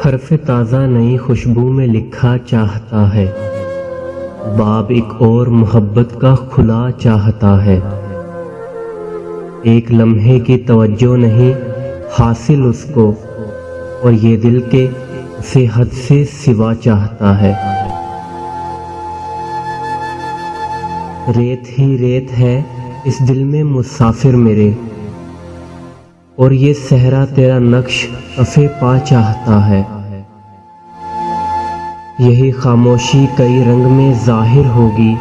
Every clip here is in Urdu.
حرف تازہ نئی خوشبو میں لکھا چاہتا ہے، باب ایک اور محبت کا کھلا چاہتا ہے۔ ایک لمحے کی توجہ نہیں حاصل اس کو، اور یہ دل کے اسے حد سے سوا چاہتا ہے۔ ریت ہی ریت ہے اس دل میں مسافر میرے، اور یہ صحرا تیرا نقش کفے پا چاہتا ہے۔ یہی خاموشی کئی رنگ میں ظاہر ہوگی،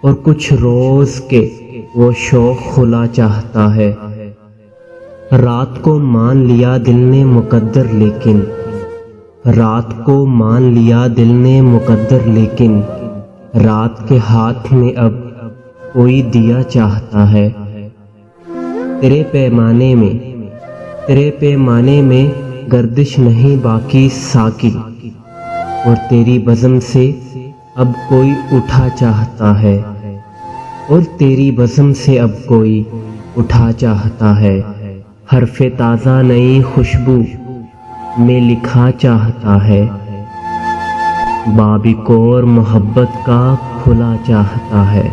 اور کچھ روز کے وہ شوق کھلا چاہتا ہے۔ رات کو مان لیا دل نے مقدر، لیکن رات کو مان لیا دل نے مقدر، لیکن رات کے ہاتھ میں اب کوئی دیا چاہتا ہے۔ تیرے پیمانے میں گردش نہیں باقی ساقی، اور تیری بزم سے اب کوئی اٹھا چاہتا ہے، اور تیری بزم سے اب کوئی اٹھا چاہتا ہے۔ حرف تازہ نئی خوشبو میں لکھا چاہتا ہے، باب ایک اور محبت کا کھلا چاہتا ہے۔